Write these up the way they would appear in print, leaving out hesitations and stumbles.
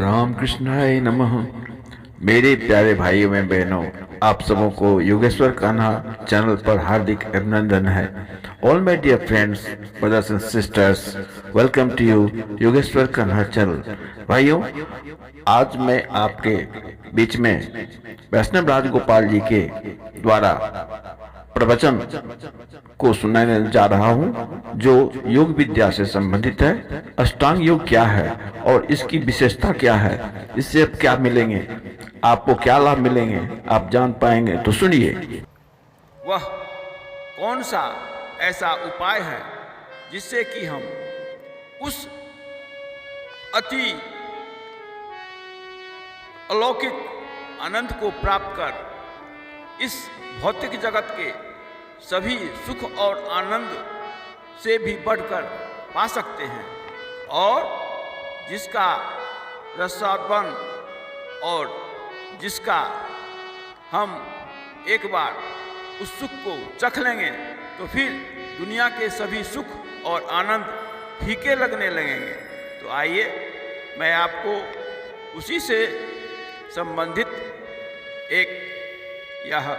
राम कृष्णाय नमः। मेरे प्यारे भाइयों में बहनों, आप सबों को योगेश्वर कान्हा चैनल पर हार्दिक अभिनंदन है। All my dear friends, brothers and sisters, welcome to you Yogeshwar Kanha channel. भाइयों, आज मैं आपके बीच में वैष्णव राजगोपाल जी के द्वारा प्रवचन को सुनाने जा रहा हूं, जो योग विद्या से संबंधित है। अष्टांग योग क्या है और इसकी विशेषता क्या है, इससे अब क्या मिलेंगे, आपको क्या लाभ मिलेंगे, आप जान पाएंगे। तो सुनिए। वह कौन सा ऐसा उपाय है जिससे कि हम उस अति अलौकिक आनंद को प्राप्त कर इस भौतिक जगत के सभी सुख और आनंद से भी बढ़कर पा सकते हैं, और जिसका रसास्वादन और जिसका हम एक बार उस सुख को चख लेंगे तो फिर दुनिया के सभी सुख और आनंद फीके लगने लगेंगे। तो आइए, मैं आपको उसी से संबंधित एक यह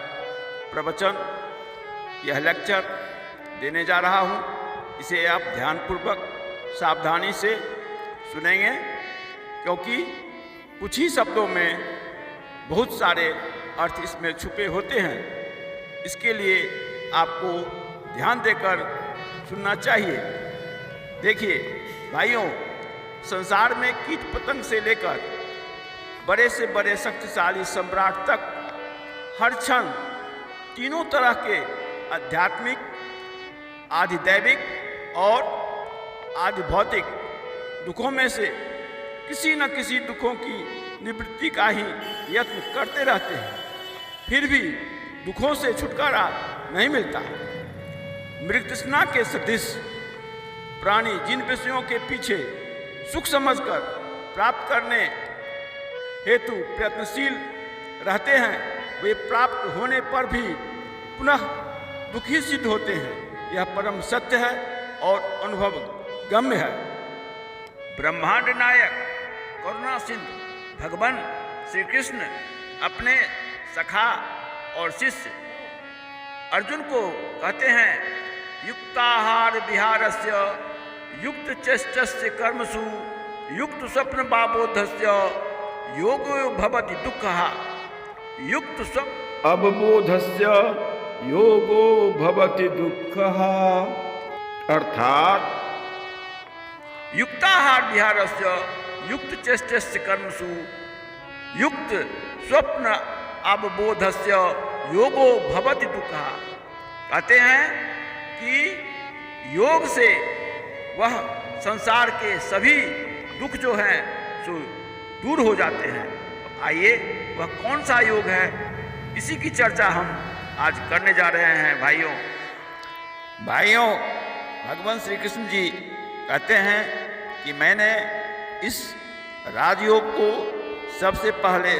प्रवचन, यह लेक्चर देने जा रहा हूँ। इसे आप ध्यानपूर्वक सावधानी से सुनेंगे, क्योंकि कुछ ही शब्दों में बहुत सारे अर्थ इसमें छुपे होते हैं। इसके लिए आपको ध्यान देकर सुनना चाहिए। देखिए भाइयों, संसार में कीट पतंग से लेकर बड़े से बड़े शक्तिशाली सम्राट तक हर क्षण तीनों तरह के आध्यात्मिक, आधिदैविक और आधि भौतिक दुखों में से किसी न किसी दुखों की निवृत्ति का ही यत्न करते रहते हैं, फिर भी दुखों से छुटकारा नहीं मिलता। मृगतृष्णा के सदृश प्राणी जिन विषयों के पीछे सुख समझकर प्राप्त करने हेतु प्रयत्नशील रहते हैं, वे प्राप्त होने पर भी पुनः दुखी सिद्ध होते हैं। यह परम सत्य है और अनुभव गम्य है। ब्रह्मांड नायक करुणा सिंधु भगवान श्री कृष्ण अपने सखा और शिष्य अर्जुन को कहते हैं, युक्ताहार विहारस्य युक्त चेष्टस्य कर्मसु युक्त स्वप्न बाबोधस्य योगो भवति दुःखः युक्त स्वप्न अवबोधस्य योगो भवति दुःखः। अर्थात युक्ताहार विहारस्य युक्त चेष्टस्य कर्मसु युक्त स्वप्न अवबोधस्य योगो भवति दुःखः। कहते हैं कि योग से वह संसार के सभी दुख जो हैं सो दूर हो जाते हैं। तो आइए, वह कौन सा योग है, इसी की चर्चा हम आज करने जा रहे हैं। भाइयों, भगवान श्री कृष्ण जी कहते हैं कि मैंने इस राजयोग को सबसे पहले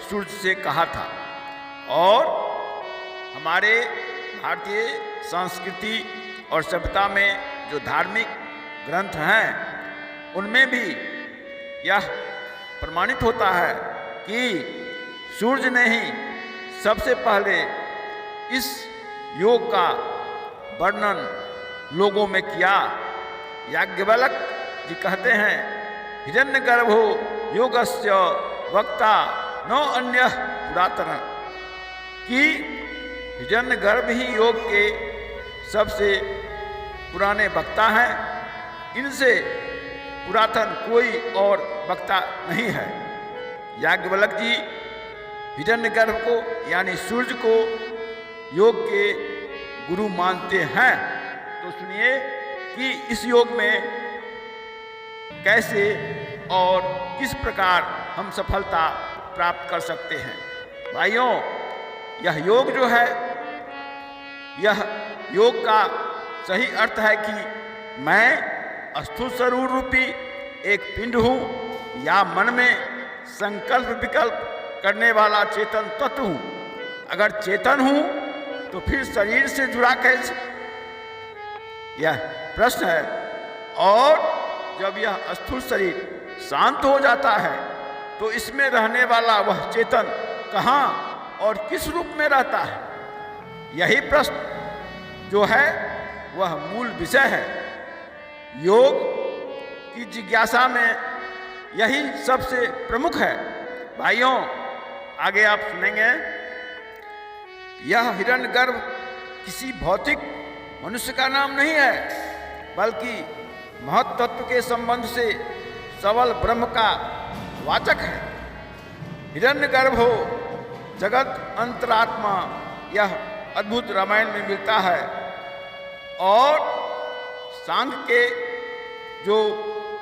सूर्य से कहा था, और हमारे भारतीय संस्कृति और सभ्यता में जो धार्मिक ग्रंथ हैं उनमें भी यह प्रमाणित होता है कि सूर्य ने ही सबसे पहले इस योग का वर्णन लोगों में किया। याज्ञवल्क जी कहते हैं, हिरण्यगर्भो योगस्य वक्ता न अन्य पुरातन, कि हिरण्यगर्भ ही योग के सबसे पुराने वक्ता हैं। इनसे पुरातन कोई और वक्ता नहीं है। याज्ञवल्क जी हिरण्यगर्भ को यानी सूर्य को योग के गुरु मानते हैं। तो सुनिए कि इस योग में कैसे और किस प्रकार हम सफलता प्राप्त कर सकते हैं। भाइयों, यह योग जो है, यह योग का सही अर्थ है कि मैं स्थूल स्वरूप रूपी एक पिंड हूँ, या मन में संकल्प विकल्प करने वाला चेतन तत्व हूँ। अगर चेतन हूँ तो फिर शरीर से जुड़ा कैसे, यह प्रश्न है। और जब यह स्थूल शरीर शांत हो जाता है तो इसमें रहने वाला वह चेतन कहाँ और किस रूप में रहता है? यही प्रश्न जो है वह मूल विषय है। योग की जिज्ञासा में यही सबसे प्रमुख है। भाइयों, आगे आप सुनेंगे, यह हिरण्यगर्भ किसी भौतिक मनुष्य का नाम नहीं है, बल्कि महत् तत्व के संबंध से सबल ब्रह्म का वाचक है। हिरण्यगर्भ हो जगत अंतरात्मा, यह अद्भुत रामायण में मिलता है। और सांख्य के जो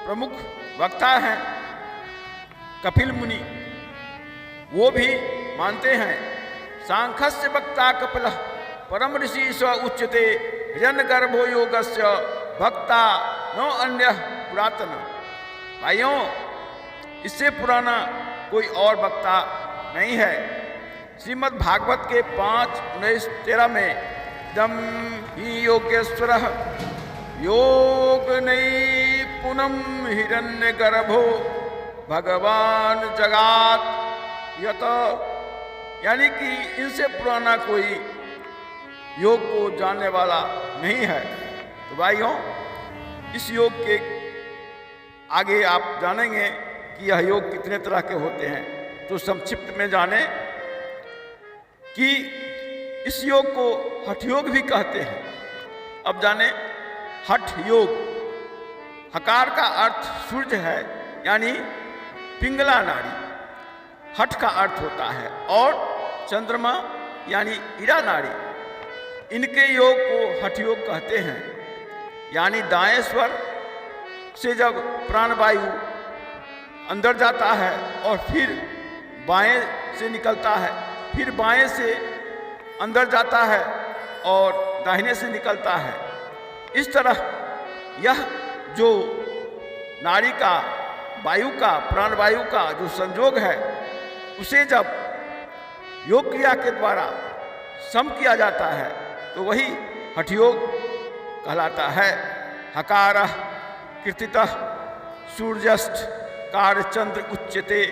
प्रमुख वक्ता हैं कपिल मुनि, वो भी मानते हैं, सांख्यस्य वक्ता कपिल परम ऋषि स उच्यते हिरण्यगर्भो योगस्य भक्ता न अन्य पुरातन। भाइयों, इससे पुराना कोई और वक्ता नहीं है। श्रीमद् भागवत के 5:19-13 में दम ही योगेश्वर योग नैपुणम हिरण्यगर्भो भगवान जगात यत, यानी कि इनसे पुराना कोई योग को जानने वाला नहीं है। तो भाइयों, इस योग के आगे आप जानेंगे कि यह योग कितने तरह के होते हैं। तो संक्षिप्त में जाने कि इस योग को हठ योग भी कहते हैं। अब जाने हठ योग, हकार का अर्थ सूर्य है, यानी पिंगला नाड़ी हठ का अर्थ होता है, और चंद्रमा यानी ईरा नाड़ी, इनके योग को हठ योग कहते हैं। यानी दाएं स्वर से जब प्राणवायु अंदर जाता है और फिर बाएं से निकलता है, फिर बाएं से अंदर जाता है और दाहिने से निकलता है, इस तरह यह जो नाड़ी का, वायु का, प्राणवायु का जो संयोग है, उसे जब योग क्रिया के द्वारा सम किया जाता है तो वही हठ योग कहलाता है। हकारः कीर्तितः सूर्यश्च कार्यचंद्र उच्यते।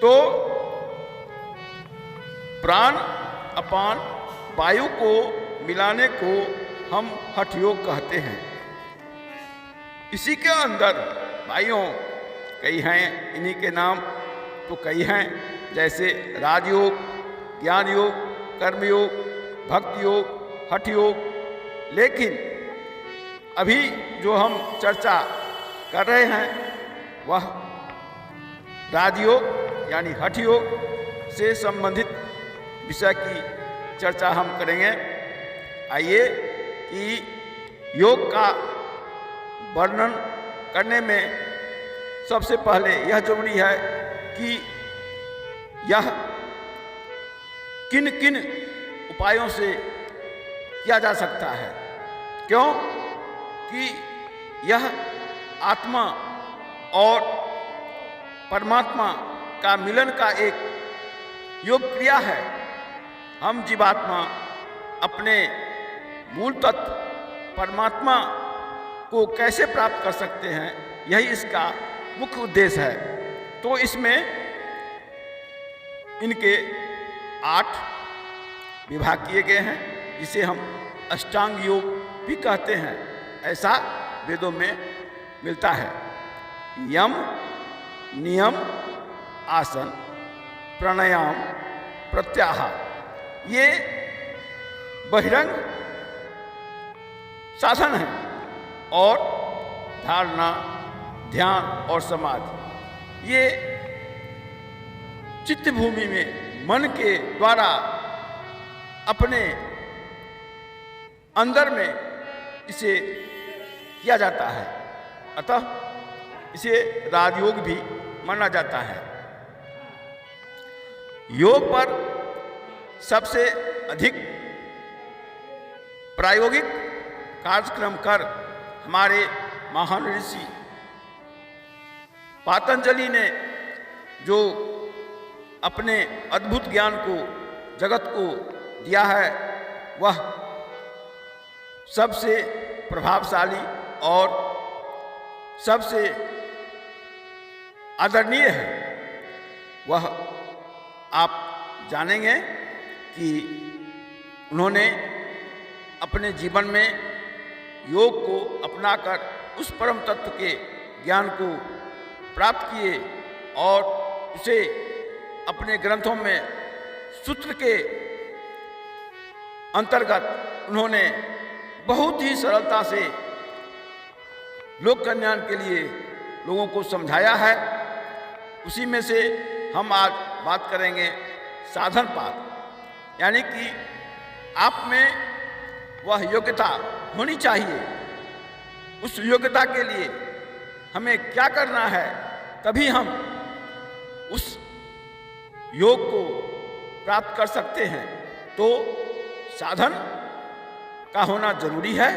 तो प्राण अपान वायु को मिलाने को हम हठ योग कहते हैं। इसी के अंदर भाइयों कई हैं, इन्हीं के नाम तो कई हैं, जैसे राजयोग, ज्ञान योग, कर्मयोग, भक्ति योग, हठ योग। लेकिन अभी जो हम चर्चा कर रहे हैं वह राजयोग यानी हठ योग से संबंधित विषय की चर्चा हम करेंगे। आइए कि योग का वर्णन करने में सबसे पहले यह जरूरी है कि यह किन किन उपायों से किया जा सकता है। क्यों कि यह आत्मा और परमात्मा का मिलन का एक योग क्रिया है। हम जीवात्मा अपने मूल तत्व परमात्मा को कैसे प्राप्त कर सकते हैं, यही इसका मुख्य उद्देश्य है। तो इसमें इनके 8 विभाग किए गए हैं, जिसे हम अष्टांग योग भी कहते हैं। ऐसा वेदों में मिलता है। यम, नियम, आसन, प्राणायाम, प्रत्याहार, ये बहिरंग साधन है। और धारणा, ध्यान और समाधि, ये चित्त भूमि में मन के द्वारा अपने अंदर में इसे किया जाता है। अतः इसे राजयोग भी माना जाता है। योग पर सबसे अधिक प्रायोगिक कार्यक्रम कर हमारे महान ऋषि पातंजलि ने जो अपने अद्भुत ज्ञान को जगत को दिया है, वह सबसे प्रभावशाली और सबसे आदरणीय है। वह आप जानेंगे कि उन्होंने अपने जीवन में योग को अपनाकर उस परम तत्व के ज्ञान को प्राप्त किए और उसे अपने ग्रंथों में सूत्र के अंतर्गत उन्होंने बहुत ही सरलता से लोक कल्याण के लिए लोगों को समझाया है। उसी में से हम आज बात करेंगे साधन पाठ, यानी कि आप में वह योग्यता होनी चाहिए। उस योग्यता के लिए हमें क्या करना है, तभी हम उस योग को प्राप्त कर सकते हैं। तो साधन का होना जरूरी है।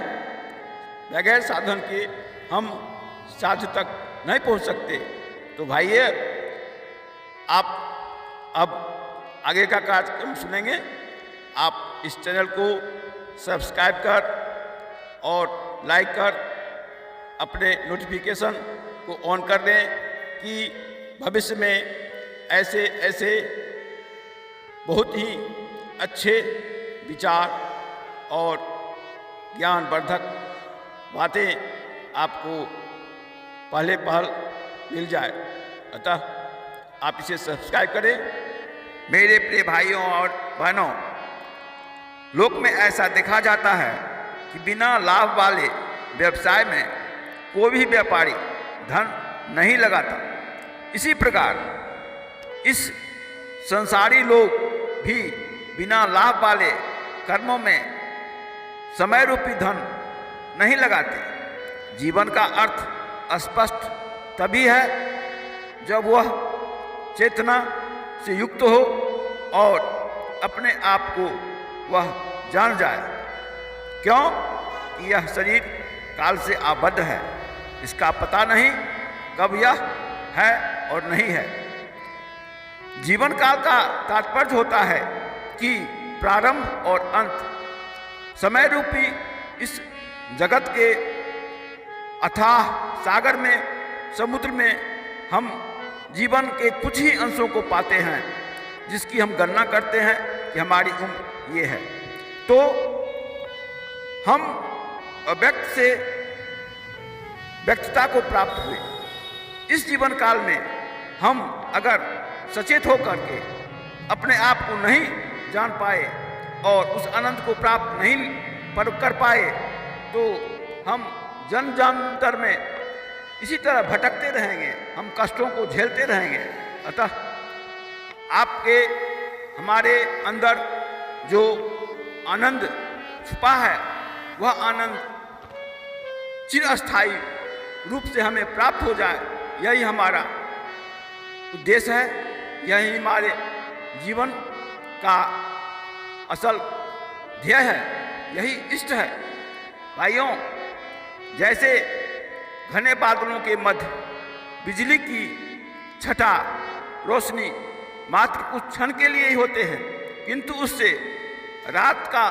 बगैर साधन के हम साध्य तक नहीं पहुंच सकते। तो भाइये, आप अब आगे का कार्यक्रम सुनेंगे। आप इस चैनल को सब्सक्राइब कर और लाइक कर अपने नोटिफिकेशन को ऑन कर दें कि भविष्य में ऐसे ऐसे बहुत ही अच्छे विचार और ज्ञानवर्धक बातें आपको पहले पहल मिल जाए। अतः आप इसे सब्सक्राइब करें। मेरे प्रिय भाइयों और बहनों, लोक में ऐसा देखा जाता है कि बिना लाभ वाले व्यवसाय में कोई भी व्यापारी धन नहीं लगाता। इसी प्रकार इस संसारी लोग भी बिना लाभ वाले कर्मों में समय रूपी धन नहीं लगाते। जीवन का अर्थ स्पष्ट तभी है जब वह चेतना से युक्त हो और अपने आप को वह जान जाए। क्यों कि यह शरीर काल से आबद्ध है। इसका पता नहीं कब यह है और नहीं है। जीवन काल का तात्पर्य होता है कि प्रारंभ और अंत। समय रूपी इस जगत के अथाह सागर में, समुद्र में हम जीवन के कुछ ही अंशों को पाते हैं, जिसकी हम गणना करते हैं कि हमारी उम्र ये है। तो हम व्यक्त से व्यक्तता को प्राप्त हुए। इस जीवन काल में हम अगर सचेत होकर के अपने आप को नहीं जान पाए और उस आनंद को प्राप्त नहीं कर पाए, तो हम जन्म जन्मांतर में इसी तरह भटकते रहेंगे, हम कष्टों को झेलते रहेंगे। अतः आपके हमारे अंदर जो आनंद छुपा है, वह आनंद चिरस्थायी रूप से हमें प्राप्त हो जाए, यही हमारा उद्देश्य है, यही हमारे जीवन का असल ध्येय है, यही इष्ट है। भाइयों, जैसे घने बादलों के मध्य बिजली की छटा रोशनी मात्र कुछ क्षण के लिए ही होते हैं, किंतु उससे रात का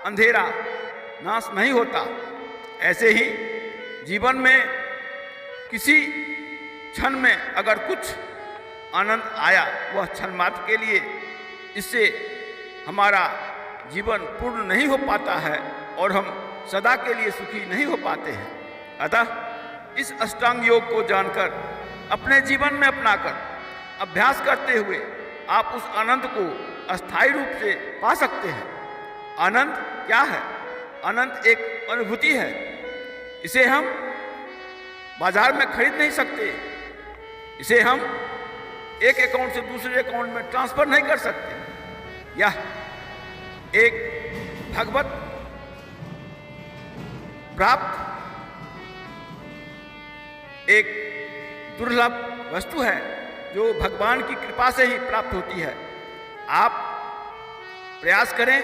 अंधेरा नाश नहीं होता। ऐसे ही जीवन में किसी क्षण में अगर कुछ आनंद आया, वह क्षण मात्र के लिए, इससे हमारा जीवन पूर्ण नहीं हो पाता है और हम सदा के लिए सुखी नहीं हो पाते हैं। अतः इस अष्टांग योग को जानकर अपने जीवन में अपनाकर अभ्यास करते हुए आप उस आनंद को अस्थायी रूप से पा सकते हैं। आनंद क्या है? आनंद एक अनुभूति है। इसे हम बाजार में खरीद नहीं सकते, इसे हम एक अकाउंट से दूसरे अकाउंट में ट्रांसफर नहीं कर सकते। यह एक भगवत प्राप्त एक दुर्लभ वस्तु है, जो भगवान की कृपा से ही प्राप्त होती है। आप प्रयास करें,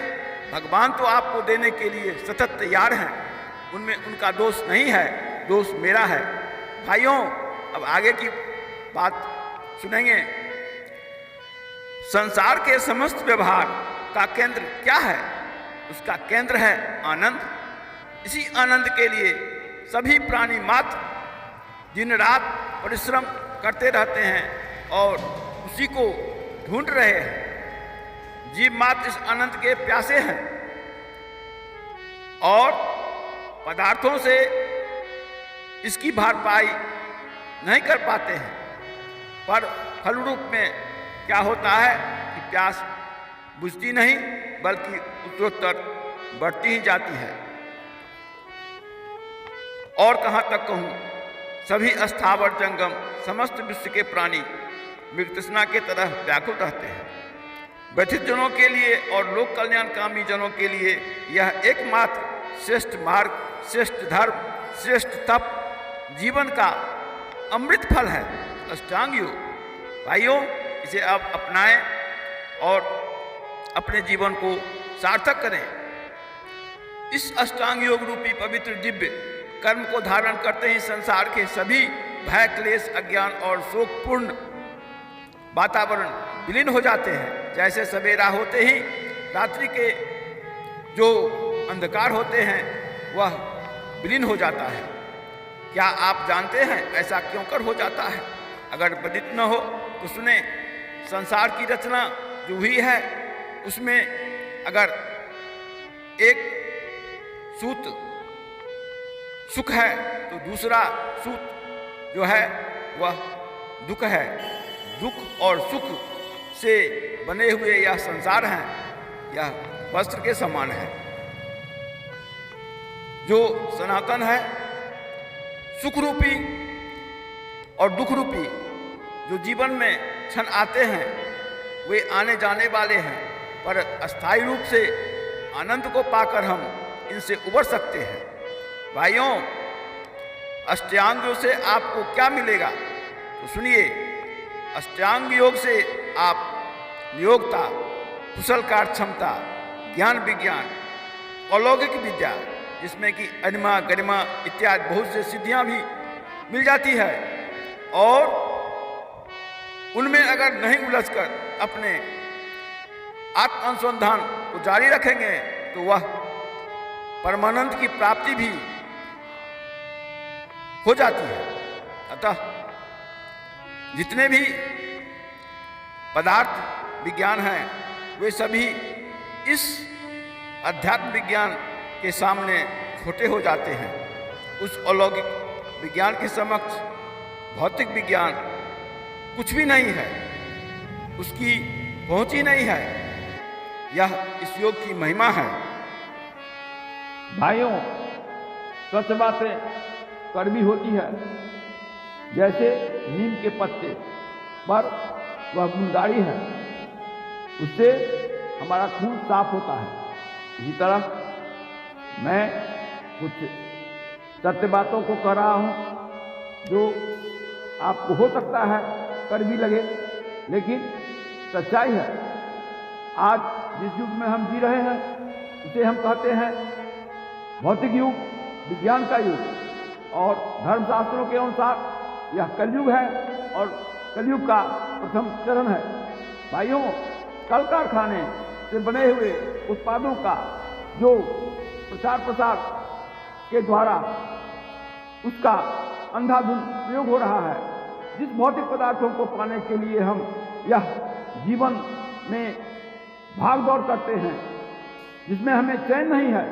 भगवान तो आपको देने के लिए सतत तैयार हैं, उनमें उनका दोष नहीं है, दोष मेरा है। भाइयों, अब आगे की बात सुनेंगे। संसार के समस्त व्यवहार का केंद्र क्या है? उसका केंद्र है आनंद। इसी आनंद के लिए सभी प्राणी मात्र दिन रात परिश्रम करते रहते हैं और उसी को ढूंढ रहे हैं। जीव मात्र इस आनंद के प्यासे हैं और पदार्थों से इसकी भरपाई नहीं कर पाते हैं, पर फल रूप में क्या होता है कि प्यास बुझती नहीं बल्कि उत्तरोत्तर बढ़ती ही जाती है। और कहाँ तक कहूँ, सभी स्थावर जंगम समस्त विश्व के प्राणी मृग तृष्णा के तरह व्याकुल रहते हैं। व्यथित जनों के लिए और लोक कल्याणकामी जनों के लिए यह एकमात्र श्रेष्ठ मार्ग, श्रेष्ठ धर्म, श्रेष्ठ तप, जीवन का अमृत फल है, अष्टांग योग। भाइयों, इसे आप अपनाएं और अपने जीवन को सार्थक करें। इस अष्टांग योग रूपी पवित्र दिव्य कर्म को धारण करते ही संसार के सभी भय, क्लेश, अज्ञान और शोकपूर्ण वातावरण विलीन हो जाते हैं। जैसे सवेरा होते ही रात्रि के जो अंधकार होते हैं वह विलीन हो जाता है। क्या आप जानते हैं ऐसा क्यों कर हो जाता है? अगर विदित न हो तो सुने। संसार की रचना जो हुई है उसमें अगर एक सूत सुख है तो दूसरा सूत जो है वह दुख है। दुख और सुख से बने हुए यह संसार है, यह वस्त्र के समान है। जो सनातन है, सुख रूपी और दुख रूपी जो जीवन में क्षण आते हैं वे आने जाने वाले हैं, पर अस्थायी रूप से आनंद को पाकर हम इनसे उबर सकते हैं। भाइयों, अष्टांग योग से आपको क्या मिलेगा तो सुनिए। अष्टांग योग से आप नियोगता, कुशल कार्य क्षमता, ज्ञान विज्ञान, अलौकिक विद्या जिसमें कि अनिमा, गरिमा इत्यादि बहुत से सिद्धियां भी मिल जाती है, और उनमें अगर नहीं उलझकर अपने आत्म अनुसंधान को जारी रखेंगे तो वह परमानंद की प्राप्ति भी हो जाती है। अतः जितने भी पदार्थ विज्ञान हैं वे सभी इस अध्यात्म विज्ञान के सामने छोटे हो जाते हैं। उस अलौकिक विज्ञान के समक्ष भौतिक विज्ञान कुछ भी नहीं है, उसकी पहुंच ही नहीं है। यह इस योग की महिमा है। भाइयों, सच बातें कड़वी होती है। जैसे नीम के पत्ते पर वह गुणकारी है, उससे हमारा खून साफ होता है। इसी तरह मैं कुछ सत्य बातों को कह रहा हूँ जो आपको हो सकता है कड़वी लगे, लेकिन सच्चाई है। आज जिस युग में हम जी रहे हैं उसे हम कहते हैं भौतिक युग, विज्ञान का युग, और धर्मशास्त्रों के अनुसार यह कलयुग है और कलयुग का प्रथम चरण है। भाइयों, कल कारखाने से बने हुए उत्पादों का जो प्रचार प्रसार के द्वारा उसका अंधाधुंध प्रयोग हो रहा है, जिस भौतिक पदार्थों को पाने के लिए हम यह जीवन में भाग दौड़ करते हैं, जिसमें हमें चैन नहीं है,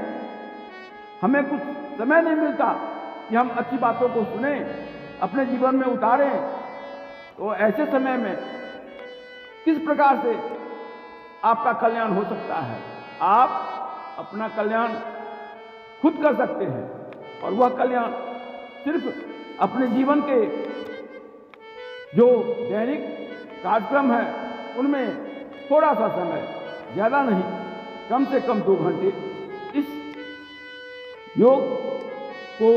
हमें कुछ समय नहीं मिलता कि हम अच्छी बातों को सुने, अपने जीवन में उतारें, तो ऐसे समय में किस प्रकार से आपका कल्याण हो सकता है? आप अपना कल्याण खुद कर सकते हैं, और वह कल्याण सिर्फ अपने जीवन के जो दैनिक कार्यक्रम है उनमें थोड़ा सा समय, ज़्यादा नहीं, कम से कम 2 घंटे इस योग को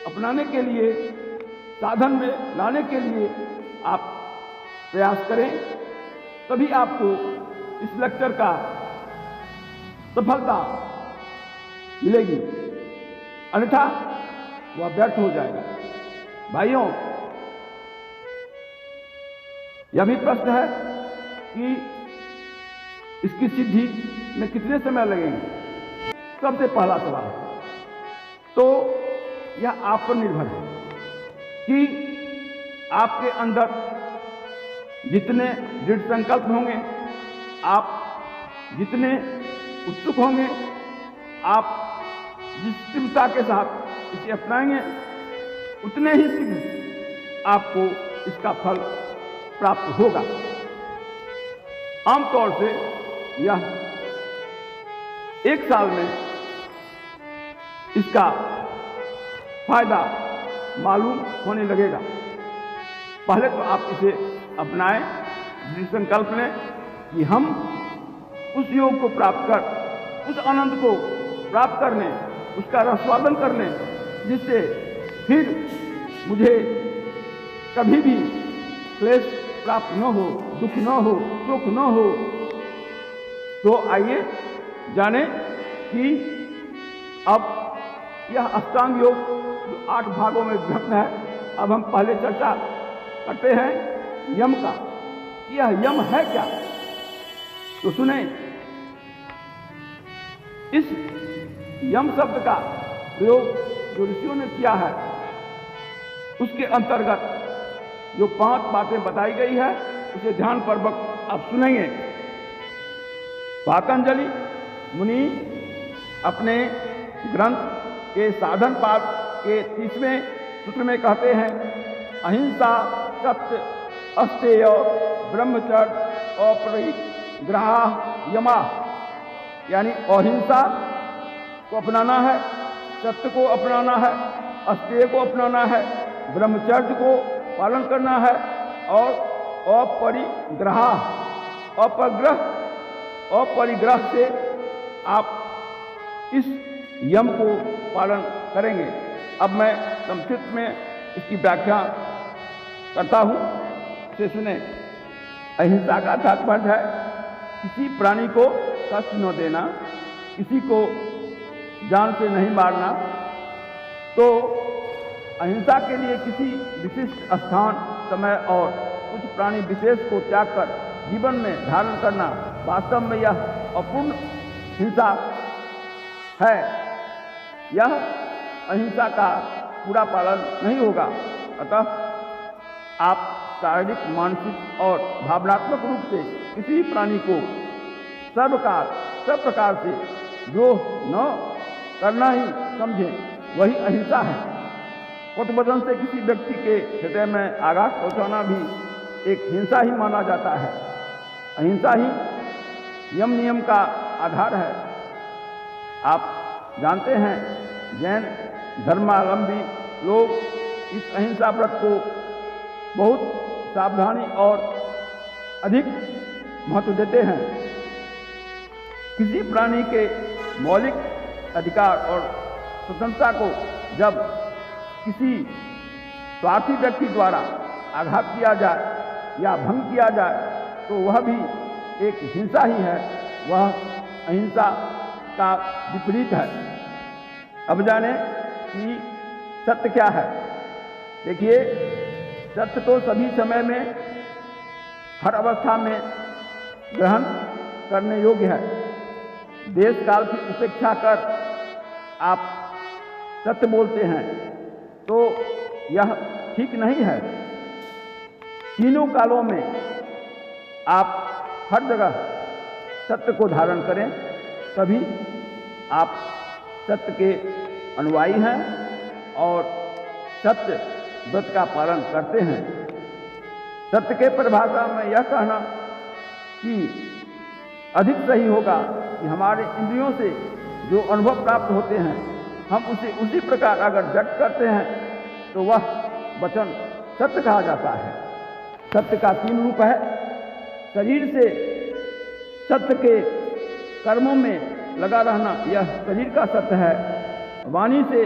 अपनाने के लिए, साधन में लाने के लिए आप प्रयास करें, तभी आपको इस लेक्चर का सफलता मिलेगी, अन्यथा वह व्यर्थ हो जाएगा। भाइयों, यह भी प्रश्न है कि इसकी सिद्धि में कितने समय लगेंगे? सबसे पहला सवाल तो यह आप पर निर्भर है कि आपके अंदर जितने दृढ़ संकल्प होंगे, आप जितने उत्सुक होंगे, आप जिस तीव्रता के साथ इसे अपनाएंगे, उतने ही शीघ्र आपको इसका फल प्राप्त होगा। आमतौर से यह 1 साल में इसका फायदा मालूम होने लगेगा। पहले तो आप इसे अपनाएं, दृढ़ संकल्प लें कि हम उस योग को प्राप्त कर, उस आनंद को प्राप्त करने, उसका रसवादन करने, जिससे फिर मुझे कभी भी क्लेश प्राप्त न हो, दुख न हो, सुख न हो। तो आइए जाने कि अब यह अष्टांग योग जो 8 भागों में विभक्त है, अब हम पहले चर्चा करते हैं यम का। यह यम है क्या? तो सुने, इस यम शब्द का प्रयोग जो ऋषियों ने किया है, उसके अंतर्गत जो 5 बातें बताई गई है, उसे ध्यानपूर्वक आप सुनेंगे। पातंजलि मुनि अपने ग्रंथ के साधन पाद के 30वें सूत्र में कहते हैं, अहिंसा, सत्य, अस्तेय, ब्रह्मचर्य, अपरिग्रह, यमा। यानी अहिंसा को अपनाना है, सत्य को अपनाना है, अस्तेय को अपनाना है, ब्रह्मचर्य को पालन करना है और अपरिग्रह से आप इस यम को पालन करेंगे। अब मैं संक्षिप्त में इसकी व्याख्या करता हूँ, इसे सुने। अहिंसा का तात्पर्य है किसी प्राणी को कष्ट न देना, किसी को जान से नहीं मारना। तो अहिंसा के लिए किसी विशिष्ट स्थान, समय और कुछ प्राणी विशेष को त्याग कर जीवन में धारण करना, वास्तव में यह अपूर्ण हिंसा है। यह अहिंसा का पूरा पालन नहीं होगा। अतः आप शारीरिक, मानसिक और भावनात्मक रूप से किसी प्राणी को सब प्रकार से द्रोह न करना ही समझें, वही अहिंसा है। कुटबदन से किसी व्यक्ति के हृदय में आघात पहुंचाना भी एक हिंसा ही माना जाता है। अहिंसा ही यम नियम का आधार है। आप जानते हैं, जैन धर्मावलंबी लोग इस अहिंसा व्रत को बहुत सावधानी और अधिक महत्व देते हैं। किसी प्राणी के मौलिक अधिकार और स्वतंत्रता को जब किसी स्वार्थी व्यक्ति द्वारा आघात किया जाए या भंग किया जाए, तो वह भी एक हिंसा ही है, वह अहिंसा का विपरीत है। अब जाने कि सत्य क्या है। देखिए, सत्य तो सभी समय में, हर अवस्था में ग्रहण करने योग्य है। देश काल की उपेक्षा कर आप सत्य बोलते हैं तो यह ठीक नहीं है। तीनों कालों में आप हर जगह सत्य को धारण करें, तभी आप सत्य के अनुयायी हैं और सत्य व्रत का पालन करते हैं। सत्य के परिभाषा में यह कहना कि अधिक सही होगा कि हमारे इंद्रियों से जो अनुभव प्राप्त होते हैं, हम उसे उसी प्रकार अगर व्यक्त करते हैं तो वह वचन सत्य कहा जाता है। सत्य का 3 रूप है। शरीर से सत्य के कर्मों में लगा रहना, यह शरीर का सत्य है। वाणी से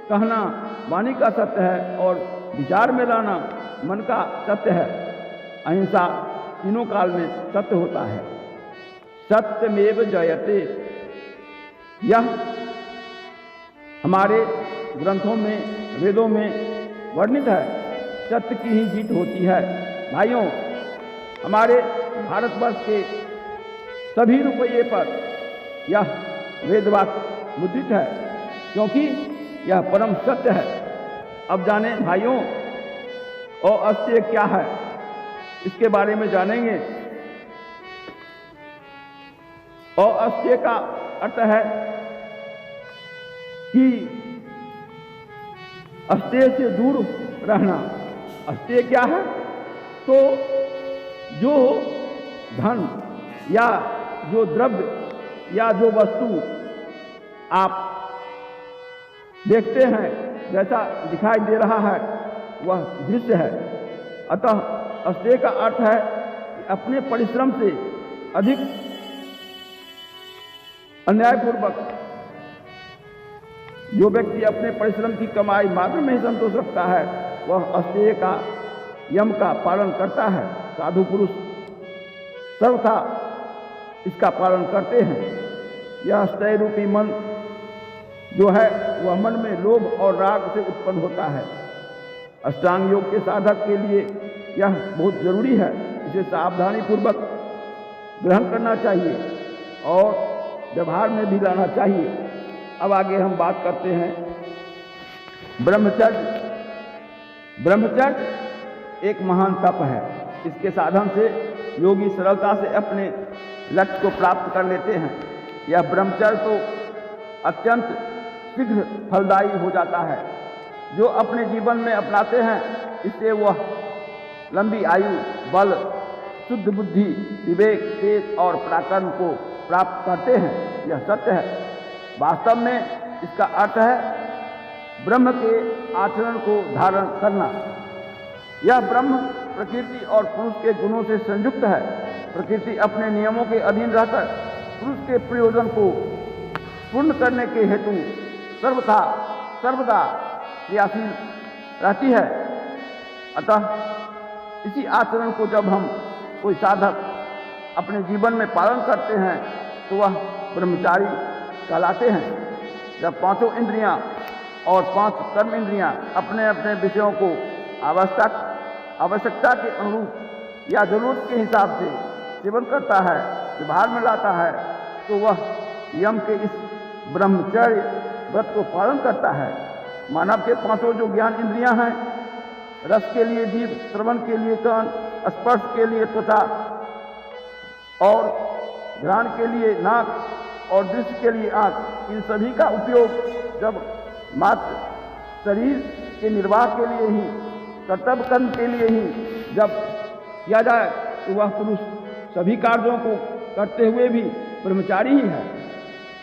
कहना वाणी का सत्य है और विचार में लाना मन का सत्य है। अहिंसा तीनों काल में सत्य होता है। सत्यमेव जयते, यह हमारे ग्रंथों में, वेदों में वर्णित है। सत्य की ही जीत होती है। भाइयों, हमारे भारतवर्ष के सभी रुपये पर यह वेदवाक्य मुद्रित है, क्योंकि यह परम सत्य है। अब जाने भाइयों, अस्तेय क्या है? इसके बारे में जानेंगे। और अस्तेय का अर्थ है कि अस्तेय से दूर रहना। अस्तेय क्या है? तो जो धन या जो द्रव्य या जो वस्तु आप देखते हैं, जैसा दिखाई दे रहा है वह दृश्य है। अतः अस्तेय का अर्थ है कि अपने परिश्रम से अधिक अन्यायपूर्वक जो व्यक्ति अपने परिश्रम की कमाई मात्र में ही संतोष रखता है, वह अस्तेय का यम का पालन करता है। साधु पुरुष सर्वथा इसका पालन करते हैं। यह अस्तेय रूपी मन जो है वह मन में लोभ और राग से उत्पन्न होता है। अष्टांग योग के साधक के लिए यह बहुत जरूरी है। इसे सावधानी पूर्वक ग्रहण करना चाहिए और व्यवहार में भी लाना चाहिए। अब आगे हम बात करते हैं ब्रह्मचर्य। ब्रह्मचर्य एक महान तप है। इसके साधन से योगी सरलता से अपने लक्ष्य को प्राप्त कर लेते हैं। यह ब्रह्मचर्य तो अत्यंत शीघ्र फलदायी हो जाता है। जो अपने जीवन में अपनाते हैं, इससे वह लंबी आयु, बल, शुद्ध बुद्धि, विवेक, तेज और पराक्रम को प्राप्त करते हैं। यह सत्य है। वास्तव में इसका अर्थ है ब्रह्म के आचरण को धारण करना। यह ब्रह्म प्रकृति और पुरुष के गुणों से संयुक्त है। प्रकृति अपने नियमों के अधीन रहकर पुरुष के प्रयोजन को पूर्ण करने के हेतु सर्वदा क्रियाशील रहती है। अतः इसी आचरण को जब हम कोई साधक अपने जीवन में पालन करते हैं तो वह ब्रह्मचारी कहलाते हैं। जब पांचों इंद्रियां और 5 कर्म इंद्रियां अपने अपने विषयों को आवश्यकता के अनुरूप या जरूरत के हिसाब से सेवन करता है, व्यवहार में लाता है, तो वह यम के इस ब्रह्मचर्य व्रत को पालन करता है। मानव के 5 जो ज्ञान इंद्रियां हैं, रस के लिए जीभ, श्रवण के लिए कान, स्पर्श के लिए त्वचा और घ्राण के लिए नाक और दृष्टि के लिए आंख, इन सभी का उपयोग जब मात्र शरीर के निर्वाह के लिए ही, कर्तव्य कर्म के लिए ही जब किया जाए तो वह पुरुष सभी कार्यों को करते हुए भी ब्रह्मचारी ही है।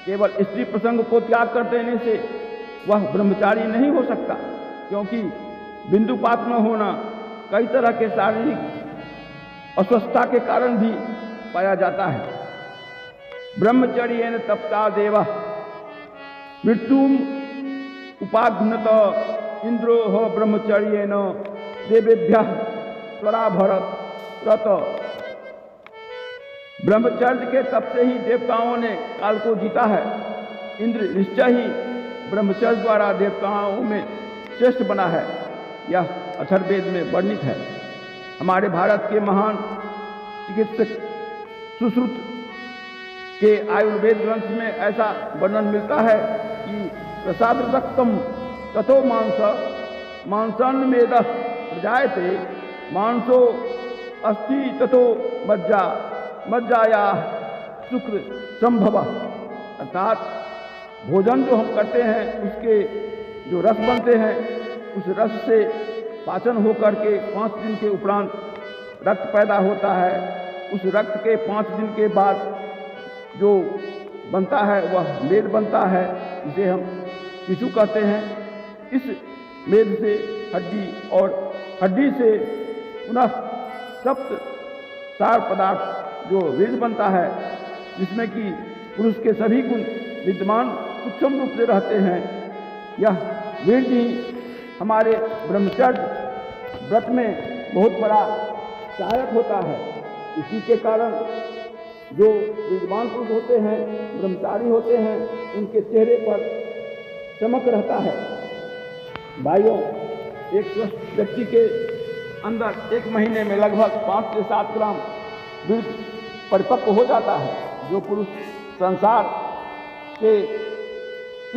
केवल स्त्री प्रसंग को त्याग कर देने से वह ब्रह्मचारी नहीं हो सकता, क्योंकि बिंदुपात न होना कई तरह के शारीरिक अस्वस्थता के कारण भी पाया जाता है। ब्रह्मचर्येन तपसा देव मृत्युम उपाघ्नत इंद्रो ब्रह्मचर्येन देवेभ्यः स्वराभरत। ब्रह्मचर्य के तप से ही देवताओं ने काल को जीता है। इंद्र निश्चय ही ब्रह्मचर्य द्वारा देवताओं में श्रेष्ठ बना है। यह अथर्ववेद में वर्णित है। हमारे भारत के महान चिकित्सक सुश्रुत के आयुर्वेद ग्रंथ में ऐसा वर्णन मिलता है कि प्रसाद रक्तम तथो मांसान्मेद प्रजायते मांसो अस्थि तथो मज्जाया शुक्र संभव। अर्थात भोजन जो हम करते हैं उसके जो रस बनते हैं, उस रस से पाचन होकर के 5 दिन के उपरांत रक्त पैदा होता है। उस रक्त के 5 दिन के बाद जो बनता है वह मेद बनता है, जिसे हम टिश्यू कहते हैं। इस मेद से हड्डी और हड्डी से पुनः सप्त सार पदार्थ जो वीर्ज बनता है, जिसमें कि पुरुष के सभी गुण विद्यमान सूक्ष्म रूप से रहते हैं। यह वीर्ज ही हमारे ब्रह्मचर्य व्रत में बहुत बड़ा सहायक होता है। इसी के कारण जो विद्वान पुरुष होते हैं, ब्रह्मचारी होते हैं, उनके चेहरे पर चमक रहता है। भाइयों, एक स्वस्थ व्यक्ति के अंदर 1 महीने में लगभग 5 से 7 ग्राम वीर्ज परिपक्व हो जाता है। जो पुरुष संसार के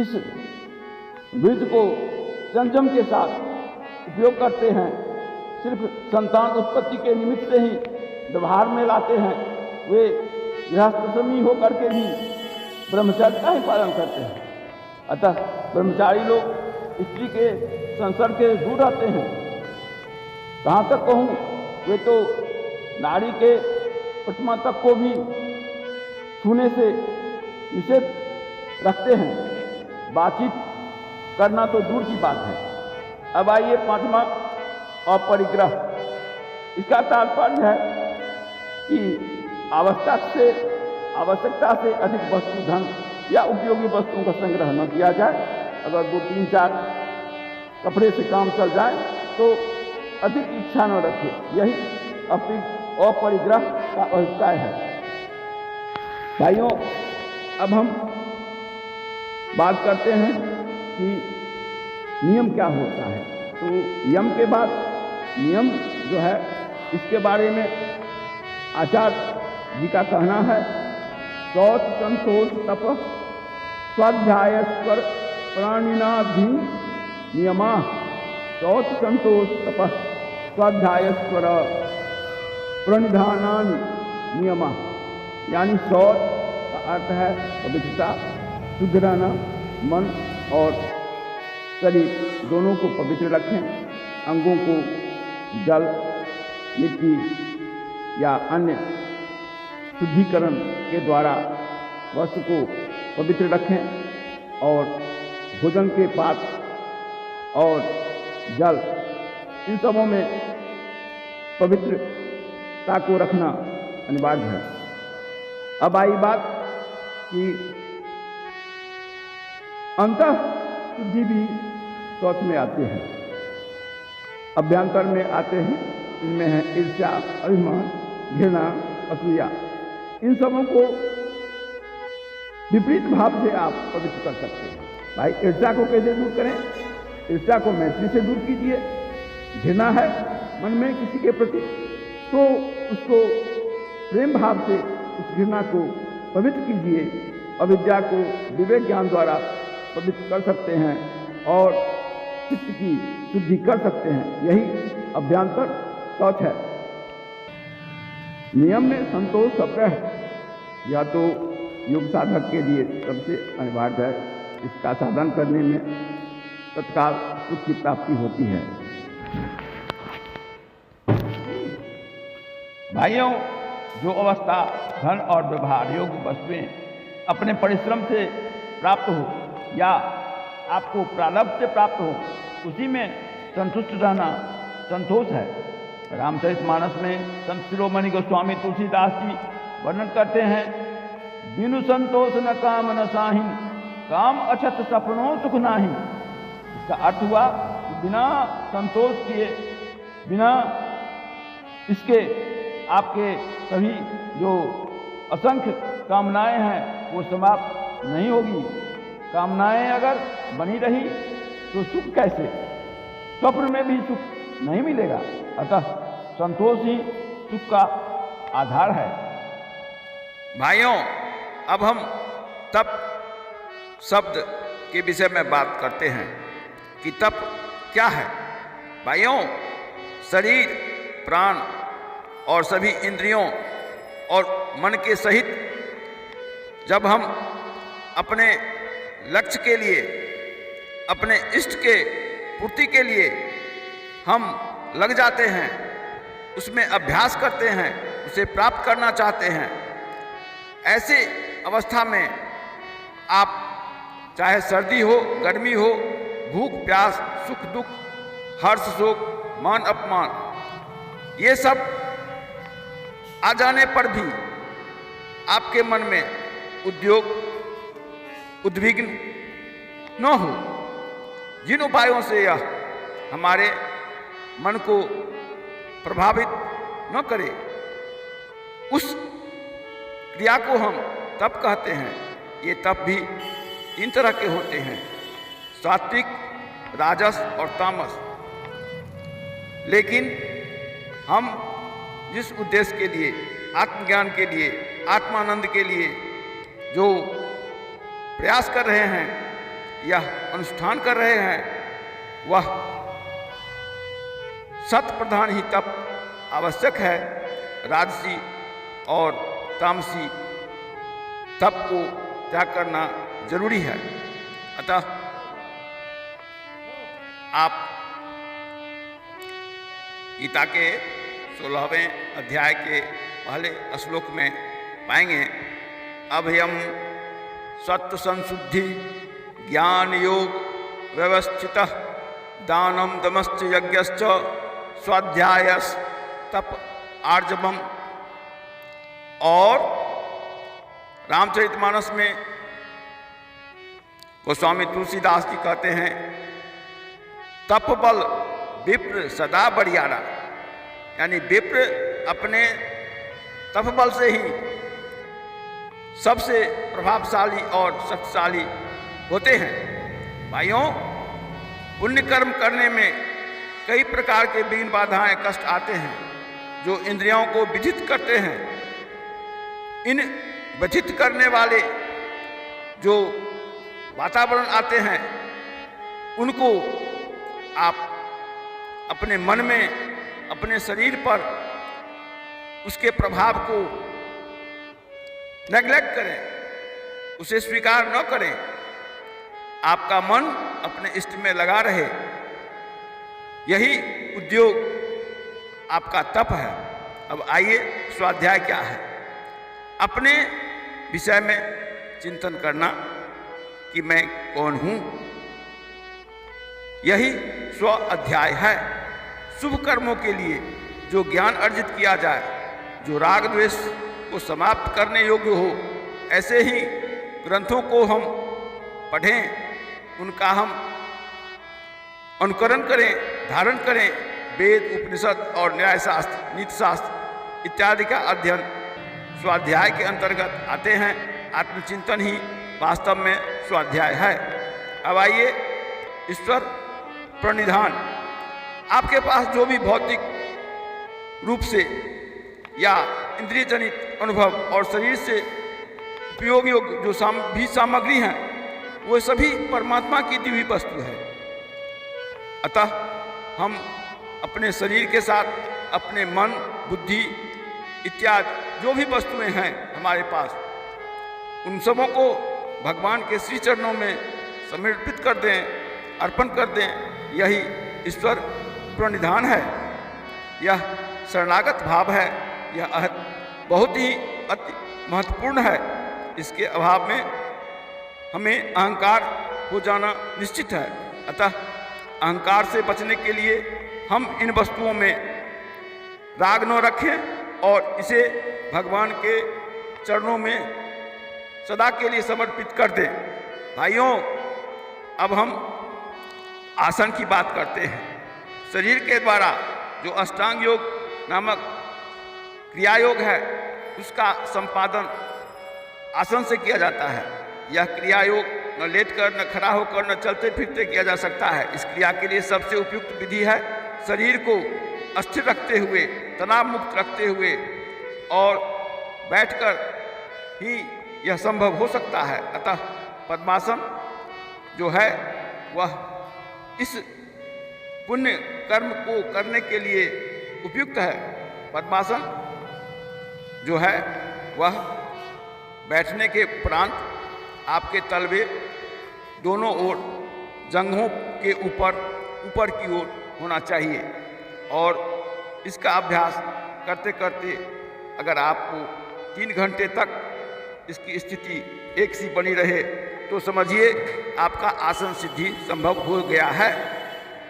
इस वीर्ज को संयम के साथ उपयोग करते हैं, सिर्फ संतान उत्पत्ति के निमित्त से ही व्यवहार में लाते हैं, वे गृहस्थाश्रमी होकर के भी ब्रह्मचर्य का ही पालन करते हैं। अतः ब्रह्मचारी लोग स्त्री के संसर्ग से दूर रहते हैं। कहाँ तक कहूँ, वे तो नारी के प्रतिमा तक को भी छूने से निषेध रखते हैं। बातचीत करना तो दूर की बात है। अब आइए पांचवा, अपरिग्रह। इसका तात्पर्य है कि आवश्यकता से अधिक वस्तु, धन या उपयोगी वस्तुओं का संग्रह न किया जाए। अगर 2-3-4 कपड़े से काम चल जाए तो अधिक इच्छा न रखे। यही अपरिग्रह का अभिप्राय है। भाइयों, अब हम बात करते हैं कि नियम क्या होता है। तो यम के बाद नियम जो है, इसके बारे में आचार्य जी का कहना है, शौच, संतोष, तप, स्वाध्याय, स्वर, प्राणिनाधि नियमा। शौच, संतोष, तप, स्वाध्याय, स्वर, प्रणिधानानि नियमा। यानी शौच का अर्थ है पवित्रता, शुद्ध रहना, मन और शरीर दोनों को पवित्र रखें। अंगों को जल, मिट्टी या अन्य शुद्धिकरण के द्वारा वस्तु को पवित्र रखें। और भोजन के पात्र और जल, इन सबों में पवित्रता को रखना अनिवार्य है। अब आई बात कि अंतः शुद्धि भी शौच में आते हैं, अभ्यंतर में आते हैं। इनमें है ईर्ष्या, अभिमान, घृणा, असूया। इन सबों को विपरीत भाव से आप पवित्र कर सकते हैं। भाई, ईर्ष्या को कैसे दूर करें? ईर्ष्या को मैत्री से दूर कीजिए। घृणा है मन में किसी के प्रति, तो उसको प्रेम भाव से उस घृणा को पवित्र कीजिए। अविद्या को विवेक ज्ञान द्वारा पवित्र कर सकते हैं और चित्त की शुद्धि कर सकते हैं। यही अभ्यंतर शौच है। नियम में संतोष शब्द है, या तो योग साधक के लिए सबसे अनिवार्य है। इसका साधन करने में तत्काल सुख की प्राप्ति होती है। भाइयों, जो अवस्था, धन और व्यवहार योग्य वस्तुएं अपने परिश्रम से प्राप्त हो या आपको प्रारब्ध से प्राप्त हो, उसी में संतुष्ट रहना संतोष है। रामचरितमानस में संत शिरोमणि गोस्वामी तुलसीदास जी वर्णन करते हैं, बिनु संतोष न काम न साहिं, काम अछत सपनों सुख नाही। इसका अर्थ हुआ कि बिना संतोष किए, बिना इसके आपके सभी जो असंख्य कामनाएं हैं वो समाप्त नहीं होगी। कामनाएं अगर बनी रही तो सुख कैसे? स्वप्न में भी सुख नहीं मिलेगा। अतः संतोष ही सुख का आधार है। भाइयों, अब हम तप शब्द के विषय में बात करते हैं कि तप क्या है। भाइयों, शरीर, प्राण और सभी इंद्रियों और मन के सहित जब हम अपने लक्ष्य के लिए, अपने इष्ट के पूर्ति के लिए हम लग जाते हैं, उसमें अभ्यास करते हैं, उसे प्राप्त करना चाहते हैं, ऐसे अवस्था में आप चाहे सर्दी हो, गर्मी हो, भूख प्यास, सुख दुख, हर्ष शोक, मान अपमान, ये सब आ जाने पर भी आपके मन में उद्विग्न न हो। जिन उपायों से यह हमारे मन को प्रभावित न करे, उस क्रिया को हम तप कहते हैं। ये तप भी 3 तरह के होते हैं, सात्विक, राजस और तामस। लेकिन हम जिस उद्देश्य के लिए, आत्मज्ञान के लिए, आत्मानंद के लिए जो प्रयास कर रहे हैं, यह अनुष्ठान कर रहे हैं, वह सत प्रधान ही तप आवश्यक है। राजसी और तामसी तप को त्याग करना जरूरी है। अतः आप गीता के 16वें अध्याय के पहले श्लोक में पाएंगे, अभयम सत्व संशुद्धि ज्ञान योग व्यवस्थित दानम दमश्च यज्ञश्च स्वाध्यायस तप आर्जवम। और रामचरितमानस में गोस्वामी तुलसीदास जी कहते हैं, तप बल विप्र सदा बड़ियारा, यानी विप्र अपने तप बल से ही सबसे प्रभावशाली और शक्तिशाली होते हैं। भाइयों, पुण्य कर्म करने में कई प्रकार के विघ्न बाधाएं कष्ट आते हैं जो इंद्रियों को विचलित करते हैं। इन व्यथित करने वाले जो वातावरण आते हैं उनको आप अपने मन में, अपने शरीर पर उसके प्रभाव को नेग्लेक्ट करें, उसे स्वीकार न करें। आपका मन अपने इष्ट में लगा रहे, यही उद्योग आपका तप है। अब आइए, स्वाध्याय क्या है? अपने विषय में चिंतन करना कि मैं कौन हूं, यही स्व अध्याय है। शुभ कर्मों के लिए जो ज्ञान अर्जित किया जाए, जो राग द्वेष को समाप्त करने योग्य हो, ऐसे ही ग्रंथों को हम पढ़ें, उनका हम अनुकरण करें, धारण करें। वेद, उपनिषद और न्याय शास्त्र, नीति शास्त्र इत्यादि का अध्ययन स्वाध्याय के अंतर्गत आते हैं। आत्मचिंतन ही वास्तव में स्वाध्याय है। अब आइए, ईश्वर प्रणिधान। आपके पास जो भी भौतिक रूप से या इंद्रिय जनित अनुभव और शरीर से उपयोग योग्य जो भी सामग्री हैं, वो सभी परमात्मा की दी हुई वस्तु है। अतः हम अपने शरीर के साथ अपने मन, बुद्धि इत्यादि जो भी वस्तुएं हैं हमारे पास, उन सबों को भगवान के श्री चरणों में समर्पित कर दें, अर्पण कर दें। यही ईश्वर प्रणिधान है। यह शरणागत भाव है। यह बहुत ही अति महत्वपूर्ण है। इसके अभाव में हमें अहंकार हो जाना निश्चित है। अतः अहंकार से बचने के लिए हम इन वस्तुओं में राग न रखें और इसे भगवान के चरणों में सदा के लिए समर्पित कर दें। भाइयों, अब हम आसन की बात करते हैं। शरीर के द्वारा जो अष्टांग योग नामक क्रिया योग है, उसका संपादन आसन से किया जाता है। यह क्रिया योग न लेटकर, न खड़ा होकर, न चलते फिरते किया जा सकता है। इस क्रिया के लिए सबसे उपयुक्त विधि है शरीर को स्थिर रखते हुए, तनाव मुक्त रखते हुए और बैठकर ही यह संभव हो सकता है। अतः पद्मासन जो है वह इस पुण्य कर्म को करने के लिए उपयुक्त है। पद्मासन जो है वह बैठने के उपरांत आपके तलवे दोनों ओर जंघों के ऊपर की ओर होना चाहिए। और इसका अभ्यास करते करते अगर आपको 3 घंटे तक इसकी स्थिति एक सी बनी रहे तो समझिए आपका आसन सिद्धि संभव हो गया है।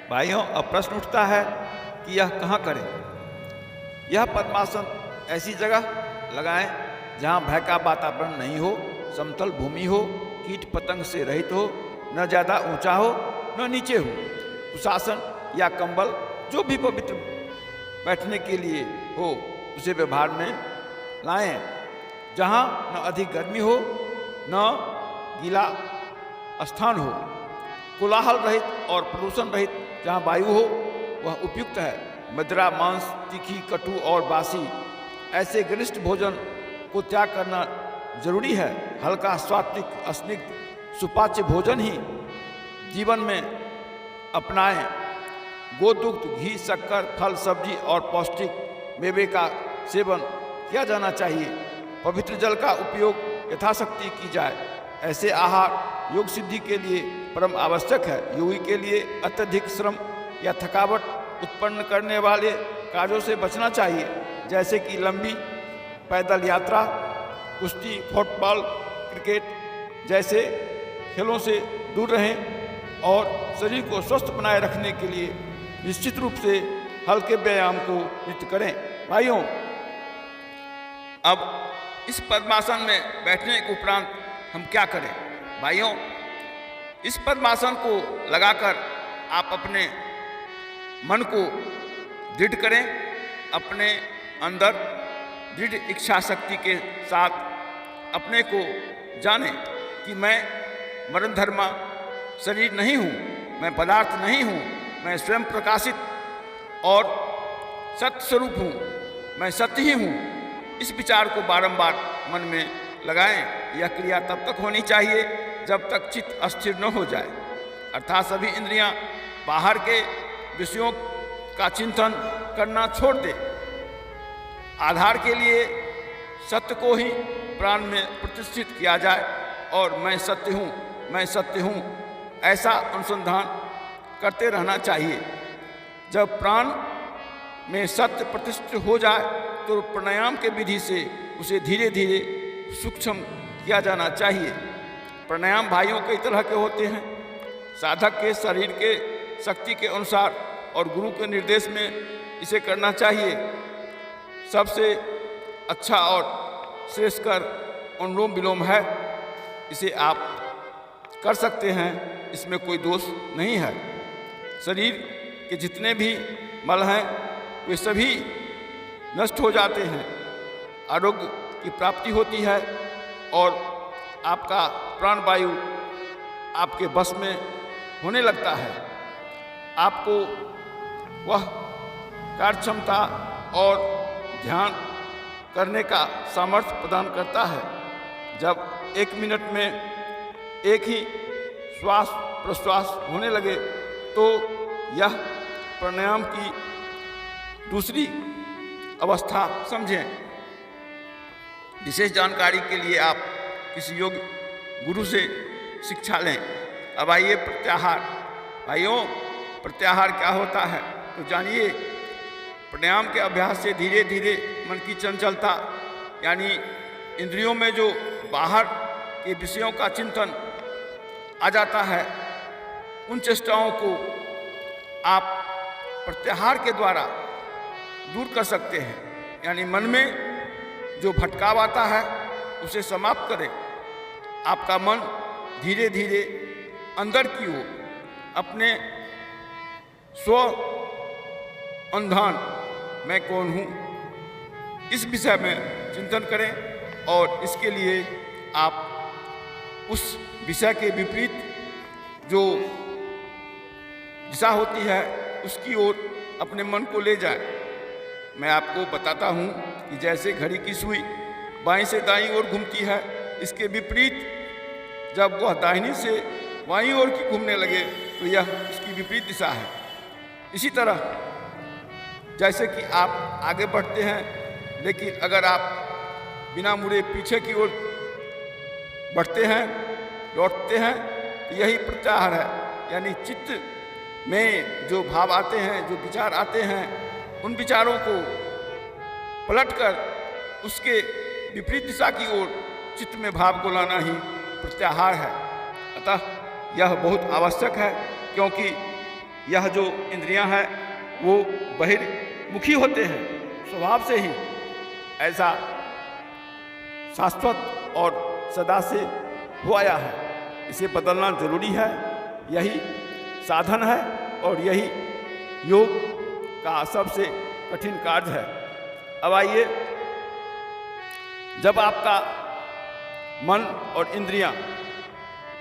भाइयों, अब प्रश्न उठता है कि यह कहाँ करें? यह पद्मासन ऐसी जगह लगाएं जहाँ भय का वातावरण नहीं हो, समतल भूमि हो, कीट पतंग से रहित हो, न ज़्यादा ऊंचा हो न नीचे हो। कुशासन या कंबल जो भी पवित्र बैठने के लिए हो उसे व्यवहार में लाएं। जहाँ न अधिक गर्मी हो न गीला स्थान हो, कोलाहल रहित और प्रदूषण रहित जहाँ वायु हो वह उपयुक्त है। मदिरा, मांस, तीखी, कटु और बासी ऐसे घनिष्ठ भोजन को त्याग करना जरूरी है। हल्का, सात्विक, स्निग्ध, सुपाच्य भोजन ही जीवन में अपनाएं। गोदुग्ध, घी, शक्कर, फल, सब्जी और पौष्टिक मेवे का सेवन किया जाना चाहिए। पवित्र जल का उपयोग यथाशक्ति की जाए। ऐसे आहार योग सिद्धि के लिए परम आवश्यक है। योगी के लिए अत्यधिक श्रम या थकावट उत्पन्न करने वाले कार्यों से बचना चाहिए, जैसे कि लंबी पैदल यात्रा, कुश्ती, फुटबॉल, क्रिकेट जैसे खेलों से दूर रहें और शरीर को स्वस्थ बनाए रखने के लिए निश्चित रूप से हल्के व्यायाम को नित्य करें। भाइयों, अब इस पद्मासन में बैठने के उपरांत हम क्या करें? भाइयों, इस पद्मासन को लगाकर आप अपने मन को दृढ़ करें। अपने अंदर दृढ़ इच्छा शक्ति के साथ अपने को जानें कि मैं मरण धर्मा शरीर नहीं हूँ, मैं पदार्थ नहीं हूँ, मैं स्वयं प्रकाशित और सत्य स्वरूप हूँ, मैं सत्य ही हूँ। इस विचार को बारंबार मन में लगाएं। यह क्रिया तब तक होनी चाहिए जब तक चित्त अस्थिर न हो जाए, अर्थात सभी इंद्रियां बाहर के विषयों का चिंतन करना छोड़ दें। आधार के लिए सत्य को ही प्राण में प्रतिष्ठित किया जाए और मैं सत्य हूँ, मैं सत्य हूँ, ऐसा अनुसंधान करते रहना चाहिए। जब प्राण में सत्य प्रतिष्ठित हो जाए तो प्राणायाम के विधि से उसे धीरे धीरे सूक्ष्म किया जाना चाहिए। प्राणायाम भाइयों कई तरह के होते हैं। साधक के शरीर के शक्ति के अनुसार और गुरु के निर्देश में इसे करना चाहिए। सबसे अच्छा और श्रेष्ठकर अनुलोम विलोम है। इसे आप कर सकते हैं, इसमें कोई दोष नहीं है। शरीर के जितने भी मल हैं वे सभी नष्ट हो जाते हैं, आरोग्य की प्राप्ति होती है और आपका प्राणवायु आपके बस में होने लगता है। आपको वह कार्य क्षमता और ध्यान करने का सामर्थ्य प्रदान करता है। जब 1 मिनट में एक ही श्वास प्रश्वास होने लगे तो यह प्राणायाम की दूसरी अवस्था समझें। विशेष जानकारी के लिए आप किसी योग गुरु से शिक्षा लें। अब आइए प्रत्याहार। भाइयों, प्रत्याहार क्या होता है तो जानिए। प्राणायाम के अभ्यास से धीरे धीरे मन की चंचलता यानी इंद्रियों में जो बाहर के विषयों का चिंतन आ जाता है, उन चेष्टाओं को आप प्रत्याहार के द्वारा दूर कर सकते हैं। यानी मन में जो भटकाव आता है उसे समाप्त करें। आपका मन धीरे धीरे अंदर की ओर अपने स्व अनुधान मैं कौन हूँ इस विषय में चिंतन करें और इसके लिए आप उस विषय के विपरीत जो दिशा होती है उसकी ओर अपने मन को ले जाएं। मैं आपको बताता हूँ कि जैसे घड़ी की सुई बाईं से दाईं ओर घूमती है, इसके विपरीत जब वह दाहिनी से बाईं ओर की घूमने लगे तो यह इसकी विपरीत दिशा है। इसी तरह जैसे कि आप आगे बढ़ते हैं, लेकिन अगर आप बिना मुड़े पीछे की ओर बढ़ते हैं, लौटते हैं, तो यही प्रत्याहार है। यानी चित्त में जो भाव आते हैं, जो विचार आते हैं, उन विचारों को पलटकर उसके विपरीत दिशा की ओर चित्त में भाव को लाना ही प्रत्याहार है। अतः यह बहुत आवश्यक है, क्योंकि यह जो इंद्रियां हैं वो बहिर्मुखी होते हैं स्वभाव से ही। ऐसा शाश्वत और सदा से हो आया है, इसे बदलना जरूरी है। यही साधन है और यही योग का सबसे कठिन कार्य है। अब आइए, जब आपका मन और इंद्रियां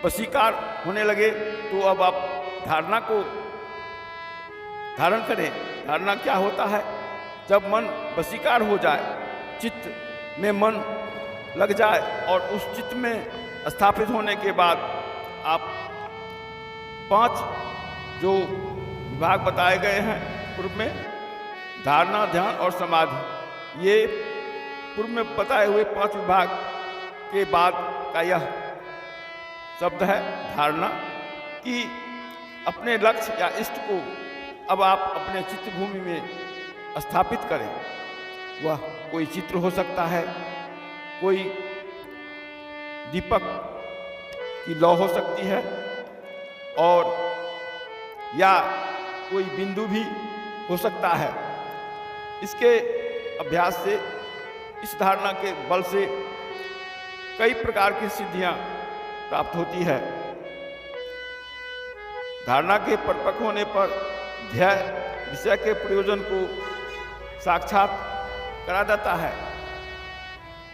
वशीकार होने लगे तो अब आप धारणा को धारण करें। धारणा क्या होता है? जब मन वशीकार हो जाए, चित्त में मन लग जाए और उस चित्त में स्थापित होने के बाद आप 5 जो विभाग बताए गए हैं पूर्व में, धारणा, ध्यान और समाधि। ये पूर्व में बताए हुए 5 विभाग के बाद का यह शब्द है धारणा, कि अपने लक्ष्य या इष्ट को अब आप अपने चित्त भूमि में स्थापित करें। वह कोई चित्र हो सकता है, कोई दीपक की लौ हो सकती है, और या कोई बिंदु भी हो सकता है। इसके अभ्यास से, इस धारणा के बल से कई प्रकार की सिद्धियां प्राप्त होती है। धारणा के परिपक्व होने पर ध्येय विषय के प्रयोजन को साक्षात करा देता है।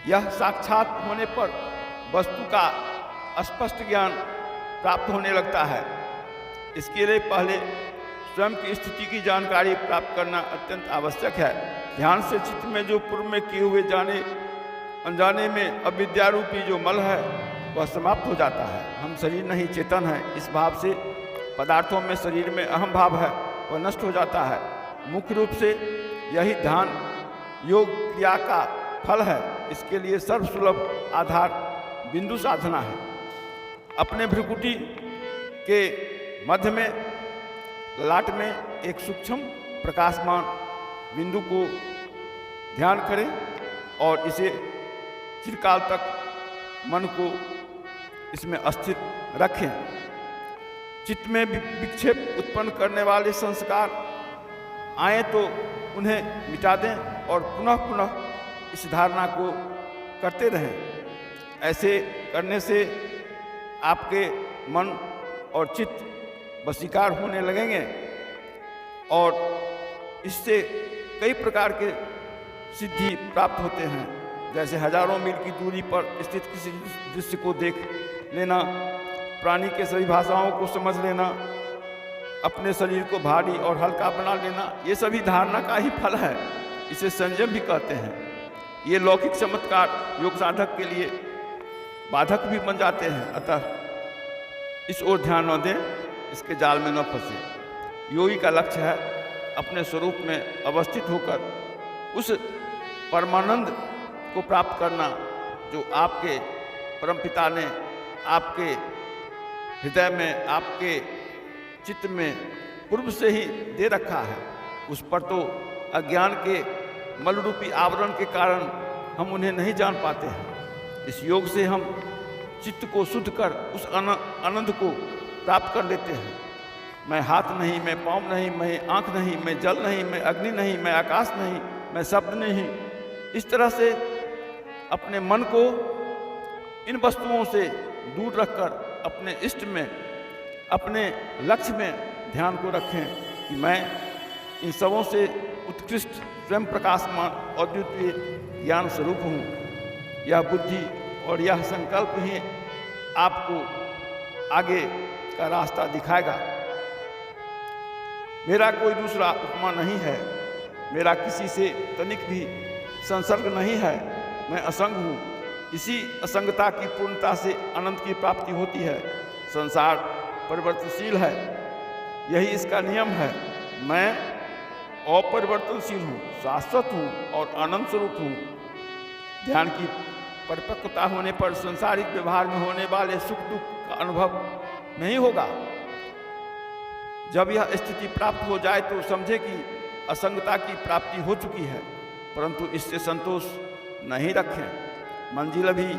यह साक्षात होने पर वस्तु का स्पष्ट ज्ञान प्राप्त होने लगता है। इसके लिए पहले स्वयं की स्थिति की जानकारी प्राप्त करना अत्यंत आवश्यक है। ध्यान से चित्त में जो पूर्व में किए हुए जाने अनजाने में अविद्या रूपी जो मल है वह समाप्त हो जाता है। हम शरीर नहीं चेतन है, इस भाव से पदार्थों में शरीर में अहम भाव है वह नष्ट हो जाता है। मुख्य रूप से यही ध्यान योग क्रिया का फल है। इसके लिए सर्वसुलभ आधार बिंदु साधना है। अपने भ्रुकुटी के मध्य में ललाट में एक सूक्ष्म प्रकाशमान बिंदु को ध्यान करें और इसे चिरकाल तक मन को इसमें स्थिर रखें। चित्त में विक्षेप उत्पन्न करने वाले संस्कार आए तो उन्हें मिटा दें और पुनः पुनः इस धारणा को करते रहें। ऐसे करने से आपके मन और चित्त वशीकार होने लगेंगे और इससे कई प्रकार के सिद्धि प्राप्त होते हैं। जैसे हजारों मील की दूरी पर स्थित किसी दृश्य को देख लेना, प्राणी के सभी भाषाओं को समझ लेना, अपने शरीर को भारी और हल्का बना लेना, ये सभी धारणा का ही फल है। इसे संयम भी कहते हैं। ये लौकिक चमत्कार योग साधक के लिए बाधक भी बन जाते हैं। अतः इस ओर ध्यान न दें, इसके जाल में न फंसे। योगी का लक्ष्य है अपने स्वरूप में अवस्थित होकर उस परमानंद को प्राप्त करना जो आपके परमपिता ने आपके हृदय में, आपके चित्त में पूर्व से ही दे रखा है। उस पर तो अज्ञान के मलरूपी आवरण के कारण हम उन्हें नहीं जान पाते हैं। इस योग से हम चित्त को शुद्ध कर उस आनंद को प्राप्त कर लेते हैं। मैं हाथ नहीं, मैं पाँव नहीं, मैं आँख नहीं, मैं जल नहीं, मैं अग्नि नहीं, मैं आकाश नहीं, मैं शब्द नहीं। इस तरह से अपने मन को इन वस्तुओं से दूर रखकर अपने इष्ट में, अपने लक्ष्य में ध्यान को रखें कि मैं इन सबों से उत्कृष्ट स्वयं प्रकाशमान अद्वितीय ज्ञान स्वरूप हूँ। यह बुद्धि और यह संकल्प ही आपको आगे का रास्ता दिखाएगा। मेरा कोई दूसरा उपमा नहीं है, मेरा किसी से तनिक भी संसर्ग नहीं है, मैं असंग हूँ। इसी असंगता की पूर्णता से अनंत की प्राप्ति होती है। संसार परिवर्तनशील है, यही इसका नियम है। मैं अपरिवर्तनशील हूँ, शाश्वत हूँ और आनंद स्वरूप हूँ। ध्यान की परिपक्वता होने पर संसारिक व्यवहार में होने वाले सुख दुख का अनुभव नहीं होगा। जब यह स्थिति प्राप्त हो जाए तो समझे कि असंगता की प्राप्ति हो चुकी है, परंतु इससे संतोष नहीं रखें। मंजिल अभी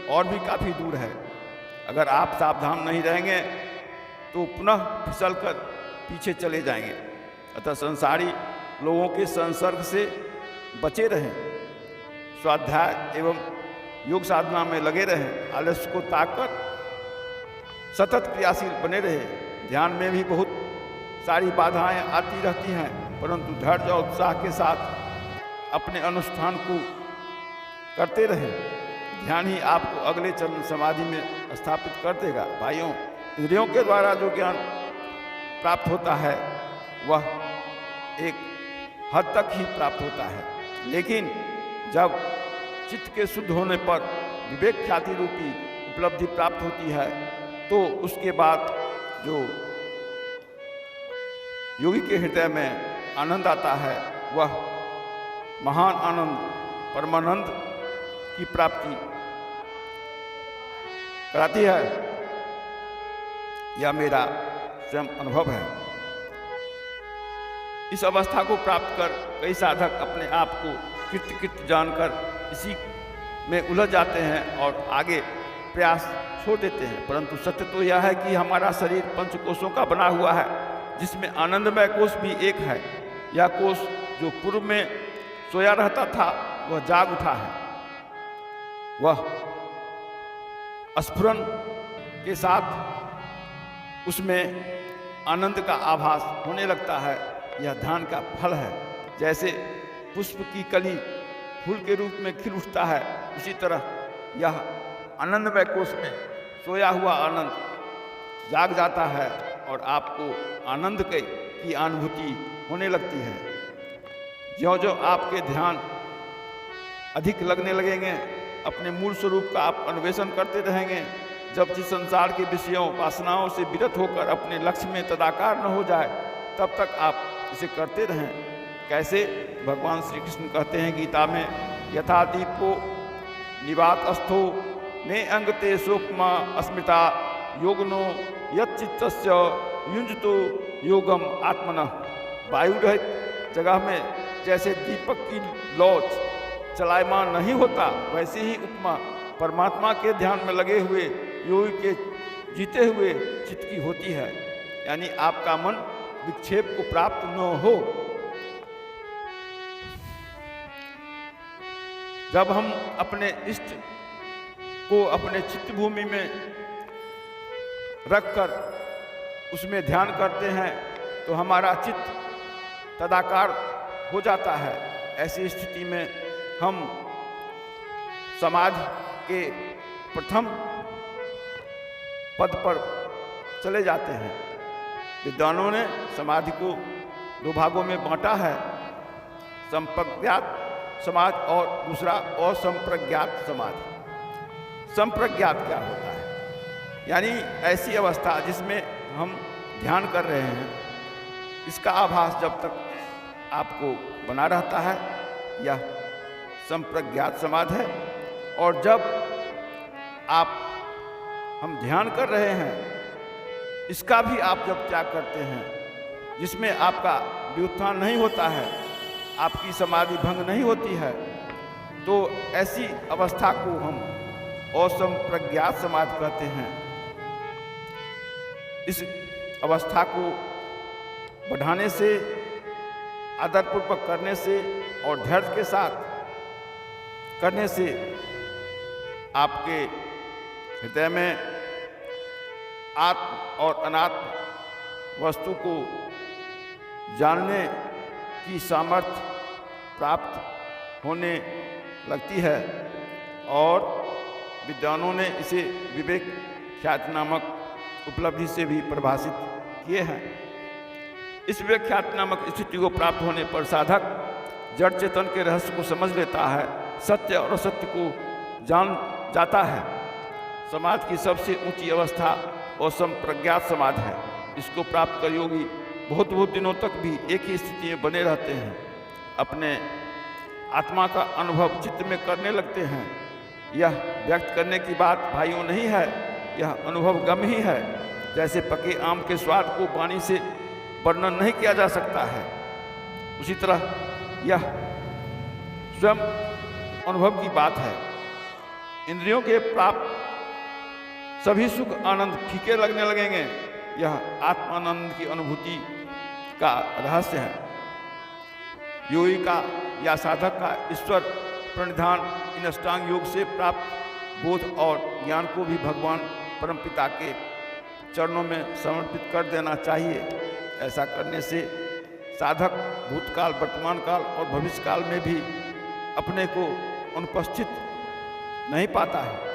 और भी काफ़ी दूर है। अगर आप सावधान नहीं रहेंगे तो पुनः फिसलकर पीछे चले जाएंगे। अतः संसारी लोगों के संसर्ग से बचे रहें, स्वाध्याय एवं योग साधना में लगे रहें, आलस्य को त्याग कर सतत क्रियाशील बने रहें। ध्यान में भी बहुत सारी बाधाएं आती रहती हैं, परंतु धैर्य और उत्साह के साथ अपने अनुष्ठान को करते रहें। ध्यान ही आपको अगले चरण समाधि में स्थापित कर देगा। भाइयों, इंद्रियों के द्वारा जो ज्ञान प्राप्त होता है वह एक हद तक ही प्राप्त होता है, लेकिन जब चित्त के शुद्ध होने पर विवेक ख्याति रूपी उपलब्धि प्राप्त होती है तो उसके बाद जो योगी के हृदय में आनंद आता है, वह महान आनंद, परमानंद की प्राप्ति कराती है। यह मेरा स्वयं अनुभव है। इस अवस्था को प्राप्त कर कई साधक अपने आप को कृत जानकर इसी में उलझ जाते हैं और आगे प्रयास छोड़ देते हैं। परंतु सत्य तो यह है कि हमारा शरीर पंचकोशों का बना हुआ है, जिसमें आनंदमय कोष भी एक है। यह कोष जो पूर्व में सोया रहता था वह जाग उठा है। वह स्फुरन के साथ उसमें आनंद का आभास होने लगता है। यह ध्यान का फल है। जैसे पुष्प की कली फूल के रूप में खिल उठता है, उसी तरह यह आनंदमय कोष में सोया हुआ आनंद जाग जाता है और आपको आनंद की अनुभूति होने लगती है। ज्यों-ज्यों आपके ध्यान अधिक लगने लगेंगे, अपने मूल स्वरूप का आप अन्वेषण करते रहेंगे। जब जिस संसार के विषयों वासनाओं से विरत होकर अपने लक्ष्य में तदाकार न हो जाए, तब तक आप इसे करते रहें। कैसे? भगवान श्री कृष्ण कहते हैं गीता में, यथा दीपो निवात अस्थो ने अंगते सूक्ष्म अस्मिता योगनो यच्चित्तस्य युञ्जतो योगम आत्मनः। वायु रहित जगह में जैसे दीपक की लौ चलायमान नहीं होता, वैसे ही उपमा परमात्मा के ध्यान में लगे हुए योगी के जीते हुए चित्त की होती है। यानी आपका मन विक्षेप को प्राप्त न हो। जब हम अपने इष्ट को अपने चित्त भूमि में रखकर उसमें ध्यान करते हैं तो हमारा चित्त तदाकार हो जाता है। ऐसी स्थिति में हम समाज के प्रथम पद पर चले जाते हैं। विद्वानों ने समाधि को दो भागों में बांटा है, संप्रज्ञात समाज और दूसरा असंप्रज्ञात समाधि। संप्रज्ञात क्या होता है? यानी ऐसी अवस्था जिसमें हम ध्यान कर रहे हैं, इसका आभास जब तक आपको बना रहता है, यह संप्रज्ञात समाधि है। और जब हम ध्यान कर रहे हैं, इसका भी आप जब त्याग करते हैं, जिसमें आपका व्युत्थान नहीं होता है, आपकी समाधि भंग नहीं होती है, तो ऐसी अवस्था को हम असंप्रज्ञात समाधि कहते हैं। इस अवस्था को बढ़ाने से, आदरपूर्वक करने से और धैर्य के साथ करने से आपके हृदय में आत्म और अनात्म वस्तु को जानने की सामर्थ्य प्राप्त होने लगती है। और विद्वानों ने इसे विवेक ख्याति नामक उपलब्धि से भी परिभाषित किए हैं। इस विवेक ख्याति नामक स्थिति को प्राप्त होने पर साधक जड़ चेतन के रहस्य को समझ लेता है, सत्य और असत्य को जान जाता है। समाज की सबसे ऊंची अवस्था और संप्रज्ञात समाधि है। इसको प्राप्त कर योगी बहुत दिनों तक भी एक ही स्थिति में बने रहते हैं। अपने आत्मा का अनुभव चित्त में करने लगते हैं। यह व्यक्त करने की बात भाइयों नहीं है, यह अनुभव गम ही है। जैसे पके आम के स्वाद को पानी से वर्णन नहीं किया जा सकता है, उसी तरह यह स्वयं अनुभव की बात है। इंद्रियों के प्राप्त सभी सुख आनंद फीके लगने लगेंगे। यह आत्मानंद की अनुभूति का रहस्य है। योगी का या साधक का ईश्वर प्रणिधान इन अष्टांग योग से प्राप्त बोध और ज्ञान को भी भगवान परमपिता के चरणों में समर्पित कर देना चाहिए। ऐसा करने से साधक भूतकाल, वर्तमान काल और भविष्य काल में भी अपने को अनुपस्थित नहीं पाता है।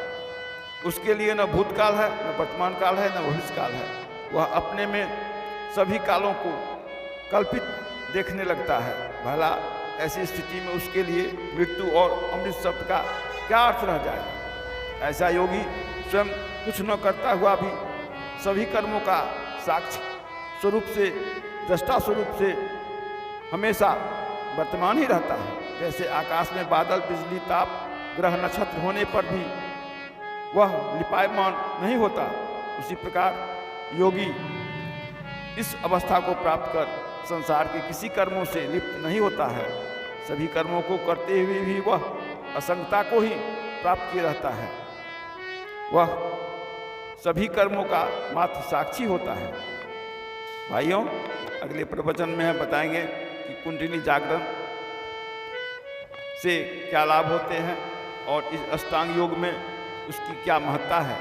उसके लिए न भूतकाल है, न वर्तमान काल है, न भविष्य काल है। वह अपने में सभी कालों को कल्पित देखने लगता है। भला ऐसी स्थिति में उसके लिए मृत्यु और अमृत शब्द का क्या अर्थ रह जाएगा? ऐसा योगी स्वयं कुछ न करता हुआ भी सभी कर्मों का साक्षी स्वरूप से दृष्टा स्वरूप से हमेशा वर्तमान ही रहता है। जैसे आकाश में बादल, बिजली, ताप, ग्रह, नक्षत्र होने पर भी वह लिपायमान नहीं होता, उसी प्रकार योगी इस अवस्था को प्राप्त कर संसार के किसी कर्मों से लिप्त नहीं होता है। सभी कर्मों को करते हुए भी वह असंगता को ही प्राप्त किए रहता है। वह सभी कर्मों का मात्र साक्षी होता है। भाइयों, अगले प्रवचन में हम बताएंगे कि कुंडली जागरण से क्या लाभ होते हैं और इस अष्टांग योग में उसकी क्या महत्ता है।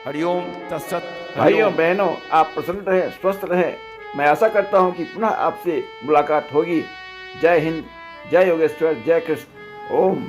हरिओम तत्सत। भाइयों बहनों, आप प्रसन्न रहे, स्वस्थ रहे। मैं आशा करता हूं कि पुनः आपसे मुलाकात होगी। जय हिंद, जय योगेश्वर, जय कृष्ण। ओम।